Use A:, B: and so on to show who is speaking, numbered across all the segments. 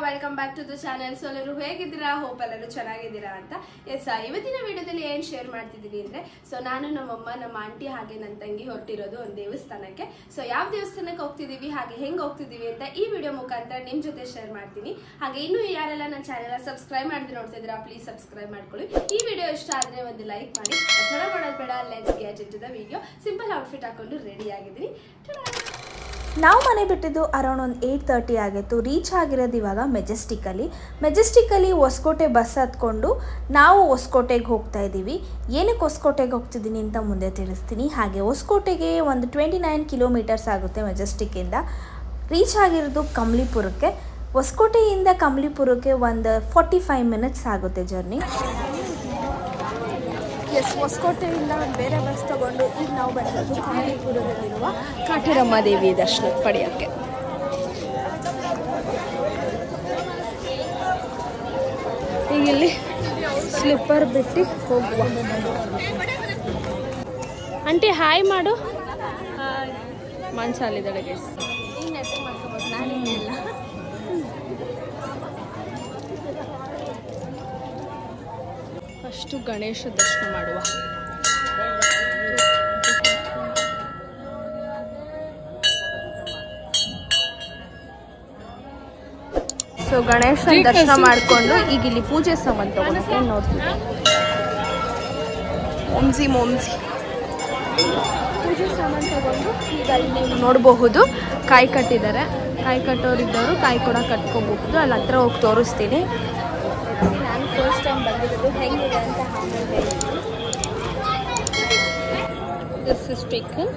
A: Welcome back to the channel. So ಎಲ್ಲರೂ ಹೇಗಿದ್ದೀರಾ? Hope ಎಲ್ಲರೂ ಚೆನ್ನಾಗಿದ್ದೀರಾ ಅಂತ. ಎಸ್, ಇವತ್ತಿನ ವಿಡಿಯೋದಲ್ಲಿ ಏನು ಶೇರ್ ಮಾಡ್ತಿದ್ದೀನಿ ಅಂದರೆ, ಸೊ ನಾನು ನಮ್ಮಮ್ಮ, ನಮ್ಮ ಆಂಟಿ ಹಾಗೆ ನನ್ನ ತಂಗಿ ಹೊರಟಿರೋದು ಒಂದು ದೇವಸ್ಥಾನಕ್ಕೆ. ಸೊ ಯಾವ ದೇವಸ್ಥಾನಕ್ಕೆ ಹೋಗ್ತಿದ್ದೀವಿ ಹಾಗೆ ಹೆಂಗೆ ಹೋಗ್ತಿದ್ದೀವಿ ಅಂತ ಈ ವಿಡಿಯೋ ಮುಖಾಂತರ ನಿಮ್ಮ ಜೊತೆ ಶೇರ್ ಮಾಡ್ತೀನಿ. ಹಾಗೆ ಇನ್ನೂ ಯಾರೆಲ್ಲ ನನ್ನ ಚಾನೆಲ್ ಸಬ್ಸ್ಕ್ರೈಬ್ ಮಾಡಿದ್ರೆ ನೋಡ್ತಾ ಇದ್ದೀರಾ, ಪ್ಲೀಸ್ ಸಬ್ಸ್ಕ್ರೈಬ್ ಮಾಡ್ಕೊಳ್ಳಿ. ಈ ವಿಡಿಯೋ ಇಷ್ಟ ಆದರೆ ಒಂದು ಲೈಕ್ ಮಾಡಿ. ತಡ ಮಾಡೋದು ಬೇಡ, let's get into the video. Simple outfit ಹಾಕೊಂಡು ರೆಡಿ ಆಗಿದ್ದೀನಿ.
B: ನಾವು ಮನೆ ಬಿಟ್ಟಿದ್ದು ಅರೌಂಡ್ ಒಂದು 8:30 ಆಗಿತ್ತು. ರೀಚ್ ಆಗಿರೋದು ಇವಾಗ ಮೆಜೆಸ್ಟಿಕಲ್ಲಿ ಹೊಸಕೋಟೆ ಬಸ್ ಹತ್ಕೊಂಡು ನಾವು ಹೊಸಕೋಟೆಗೆ ಹೋಗ್ತಾ ಇದ್ದೀವಿ. ಏನಕ್ಕೆ ಹೊಸಕೋಟೆಗೆ ಹೋಗ್ತಿದ್ದೀನಿ ಅಂತ ಮುಂದೆ ತಿಳಿಸ್ತೀನಿ. ಹಾಗೆ ಹೊಸಕೋಟೆಗೆ ಒಂದು 29 ಕಿಲೋಮೀಟರ್ಸ್ ಆಗುತ್ತೆ ಮೆಜೆಸ್ಟಿಕ್ಕಿಂದ. ರೀಚ್ ಆಗಿರೋದು ಕಮಲಿಪುರಕ್ಕೆ. ಹೊಸಕೋಟೆಯಿಂದ ಕಮಲಿಪುರಕ್ಕೆ ಒಂದು 45 ಮಿನಿಟ್ಸ್ ಆಗುತ್ತೆ ಜರ್ನಿ. ಎಸ್, ಹೊಸಕೋಟೆಯಿಂದ ಬೇರೆ ಬಸ್ ತಗೊಂಡು ಈಗ ನಾವು ಬಂದಿರೋದು ಕಮಲಿಪುರದಲ್ಲಿರುವ ಕಾಟೇರಮ್ಮ ದೇವಿ ದರ್ಶನ ಪಡೆಯೋಕ್ಕೆ. ಈಗ ಇಲ್ಲಿ ಸ್ಲಿಪ್ಪರ್ ಬಿಟ್ಟು ಹೋಗುವ. ಆಂಟಿ ಹಾಯ್ ಮಾಡು. ಮನ್ಸಲ್ಲಿದ್ದಾಳೆ ಗೈಸ್. ನಾನೇನಿಲ್ಲ. ಫಸ್ಟು ಗಣೇಶ ದರ್ಶನ ಮಾಡುವ. ಸೊ ಗಣೇಶನ ದರ್ಶನ ಮಾಡಿಕೊಂಡು ಈಗ ಇಲ್ಲಿ ಪೂಜೆ ಸಾಮಾನು ತಗೊಂಡು ನೋಡ್ತೀವಿ. ಮೊಮ್ಸಿ ಪೂಜೆ ಸಾಮಾನು ತಗೊಂಡು ಈಗ ಅಲ್ಲಿ ನೀವು ನೋಡಬಹುದು ಕಾಯಿ ಕಟ್ಟಿದ್ದಾರೆ. ಕಾಯಿ ಕಟ್ಟೋರಿದ್ದವರು ಕಾಯಿ ಕೂಡ ಕಟ್ಕೋಬಹುದು. ಅಲ್ಲಿ ಹತ್ರ ಹೋಗಿ ತೋರಿಸ್ತೀನಿ. ನಾನು ಫಸ್ಟ್ ಟೈಮ್ ಬಂದಿರೋದು ಹೆಂಗಿದೆ ಅಂತ ಆಮೇಲೆ ಹೇಳ್ತೀನಿ. This is pickle.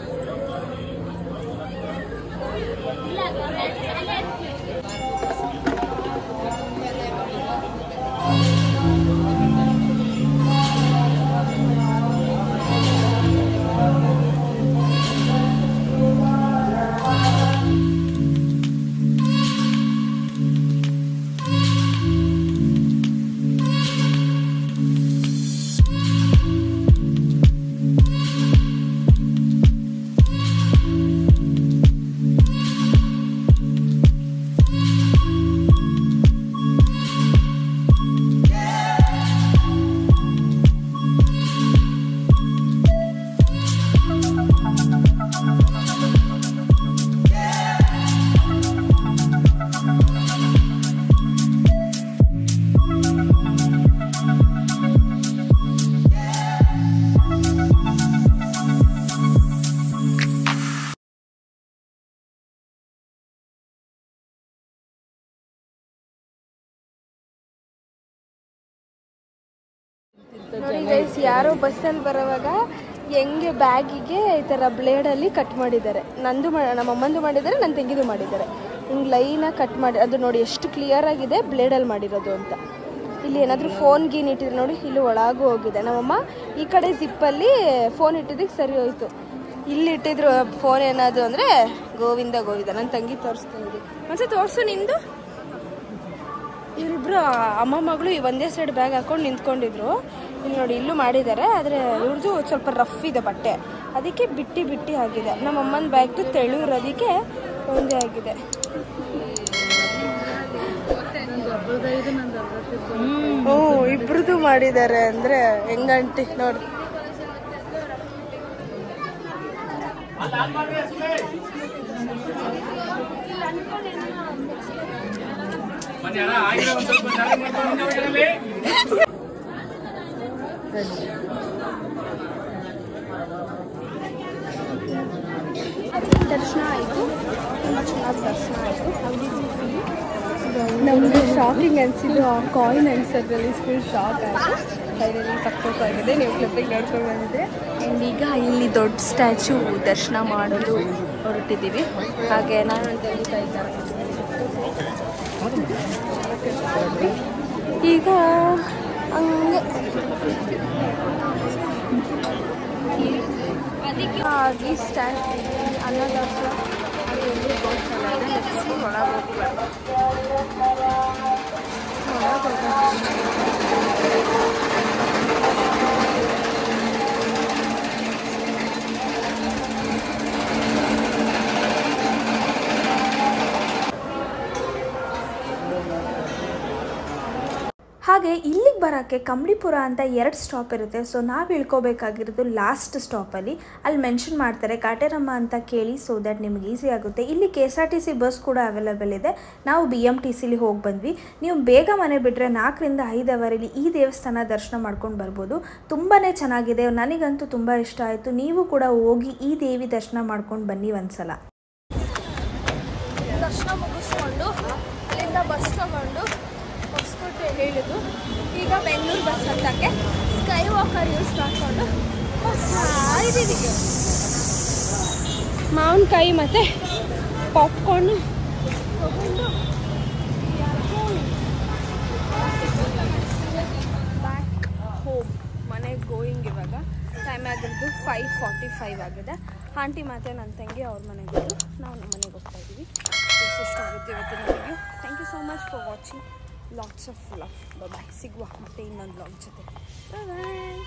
B: ನೋಡಿ ಗೈಸ್, ಯಾರೋ ಬಸ್ಸಲ್ಲಿ ಬರೋವಾಗ ಹೆಂಗೆ ಬ್ಯಾಗಿಗೆ ಈ ಥರ ಬ್ಲೇಡಲ್ಲಿ ಕಟ್ ಮಾಡಿದ್ದಾರೆ. ನಮ್ಮಮ್ಮಂದು ಮಾಡಿದ್ದಾರೆ, ನನ್ನ ತಂಗಿದು ಮಾಡಿದ್ದಾರೆ. ಹಿಂಗೆ ಲೈನಾಗಿ ಕಟ್ ಮಾಡಿ, ಅದು ನೋಡಿ ಎಷ್ಟು ಕ್ಲಿಯರ್ ಆಗಿದೆ ಬ್ಲೇಡಲ್ಲಿ ಮಾಡಿರೋದು ಅಂತ. ಇಲ್ಲಿ ಏನಾದರೂ ಫೋನ್ ಗೀನ್ ಇಟ್ಟಿದ್ರು ನೋಡಿ, ಇಲ್ಲಿ ಒಳಗೂ ಹೋಗಿದೆ. ನಮ್ಮಮ್ಮ ಈ ಕಡೆ ಜಿಪ್ಪಲ್ಲಿ ಫೋನ್ ಇಟ್ಟಿದ್ದಕ್ಕೆ ಸರಿ ಹೋಯ್ತು. ಇಲ್ಲಿ ಇಟ್ಟಿದ್ರು ಫೋನ್ ಏನಾದರೂ ಅಂದರೆ ಗೋವಿಂದ. ನನ್ನ ತಂಗಿ ತೋರಿಸ್ತೀನಿ, ಒಂದ್ಸತಿ ತೋರಿಸು ನಿಂದು. ಇವರಿಬ್ರು ಅಮ್ಮ ಮಗಳು ಒಂದೇ ಸೈಡ್ ಬ್ಯಾಗ್ ಹಾಕೊಂಡು ನಿಂತ್ಕೊಂಡಿದ್ರು. ಇಲ್ಲಿ ನೋಡಿ, ಇಲ್ಲೂ ಮಾಡಿದ್ದಾರೆ. ಆದರೆ ಇವ್ರದ್ದು ಸ್ವಲ್ಪ ರಫ್ ಇದೆ ಬಟ್ಟೆ, ಅದಕ್ಕೆ ಬಿಟ್ಟಿ ಆಗಿದೆ. ನಮ್ಮ ಅಮ್ಮನ ಬ್ಯಾಗ್ದು ತೆಳು ಇರೋದಕ್ಕೆ ಒಂದೇ ಆಗಿದೆ. ಇಬ್ರದ್ದು ಮಾಡಿದ್ದಾರೆ ಅಂದರೆ ಹೆಂಗಂಟಿ ನೋಡಿ. ದರ್ಶನ ಆಯಿತು, ತುಂಬ ಚೆನ್ನಾಗಿ ದರ್ಶನ ಆಯಿತು. ನಮಗೆ ಶಾಕಿಂಗ್ ಅನಿಸಿದ್ದು ಆ ಕಾಯಿನ್ ಅನ್ಸೋದ್ರಲ್ಲಿ ಫುಲ್ ಶಾಕ್ ಆಯಿತು. ಫೈನಲಿ ಸಕ್ಸಸ್ ಆಗಿದೆ. ನೀವು ಕ್ಲಿಪ್ಪಿಂಗ್ ನೋಡ್ಕೊಂಡು ಬಂದಿದ್ದೆ. ಆ್ಯಂಡ್ ಈಗ ಇಲ್ಲಿ ದೊಡ್ಡ ಸ್ಟ್ಯಾಚು ದರ್ಶನ ಮಾಡಲು ಹೊರಟಿದ್ದೀವಿ. ಹಾಗೆ ನಾನು ತೆಗಿತಾ ಇದ್ದಾರೆ. ಈಗ ಹಂಗೆ ಆಗಿ ಸ್ಟ್ಯಾಚು ಅನ್ನದಾಸ ಅದು ಎಲ್ಲಿ ಗೋಸ್ಕರ ಇದೆ. ಒಳಗೆ ಹೋಗ್ಬಾರ್ದು.
C: ಬರೋಕ್ಕೆ ಕಂಬಳಿಪುರ ಅಂತ 2 ಸ್ಟಾಪ್ ಇರುತ್ತೆ. ಸೊ ನಾವು ಇಳ್ಕೋಬೇಕಾಗಿರೋದು ಲಾಸ್ಟ್ ಸ್ಟಾಪಲ್ಲಿ. ಅಲ್ಲಿ ಮೆನ್ಷನ್ ಮಾಡ್ತಾರೆ ಕಾಟೇರಮ್ಮ ಅಂತ ಕೇಳಿ, ಸೊ ದ್ಯಾಟ್ ನಿಮ್ಗೆ ಈಸಿ ಆಗುತ್ತೆ. ಇಲ್ಲಿ KSRTC ಬಸ್ ಕೂಡ ಅವೈಲೇಬಲ್ ಇದೆ. ನಾವು BMTCಲಿ ಹೋಗಿ ಬಂದ್ವಿ. ನೀವು ಬೇಗ ಮನೆ ಬಿಟ್ಟರೆ 4 ರಿಂದ 5 ಅವರಲ್ಲಿ ಈ ದೇವಸ್ಥಾನ ದರ್ಶನ ಮಾಡ್ಕೊಂಡು ಬರ್ಬೋದು. ತುಂಬಾ ಚೆನ್ನಾಗಿದೆ, ನನಗಂತೂ ತುಂಬ ಇಷ್ಟ ಆಯಿತು. ನೀವು ಕೂಡ ಹೋಗಿ ಈ ದೇವಿ ದರ್ಶನ ಮಾಡ್ಕೊಂಡು ಬನ್ನಿ ಒಂದ್ಸಲ.
B: ದರ್ಶನ ಮುಗಿಸ್ಕೊಂಡು ಅಲ್ಲಿಂದ ಬಸ್ ತಗೊಂಡು ಹೊಸಕೋಟೆ ಹೇಳಿದ್ದು. ಈಗ ಬೆಂಗಳೂರು ಬಸ್ ಹತ್ತಕ್ಕೆ ಸ್ಕೈ ವಾಕರ್ ಯೂಸ್ ಮಾಡಿಕೊಂಡು ಹೋಗ್ತಾ ಇದ್ದೀವಿ. ಮಾವಿನಕಾಯಿ ಮತ್ತು ಪಾಪ್ಕಾರ್ನು ತಗೊಂಡು ಬ್ಯಾಕ್ ಹೋಮ್ ಮನೆಗೆ ಗೋಯಿಂಗ್. ಇವಾಗ ಟೈಮ್ ಆಗಿದ್ದು 5:45 ಆಗಿದೆ. ಆಂಟಿ ಮತ್ತು ನನ್ನ ತಂಗಿ ಅವ್ರ ಮನೆಗೆ ಹೋದ್ರು, ನಾವು ನಮ್ಮ ಮನೆಗೆ ಹೋಗ್ತಾ ಇದ್ದೀವಿ. ಇಷ್ಟ ಆಗುತ್ತೆ ಇವತ್ತಿನ video. Thank you so much for watching. Lots of love. Bye. ಸಿಗುವ ಮತ್ತೆ ಇನ್ನೊಂದು ಬ್ಲಾಗ್ ಜೊತೆ. ಬಾಯ್.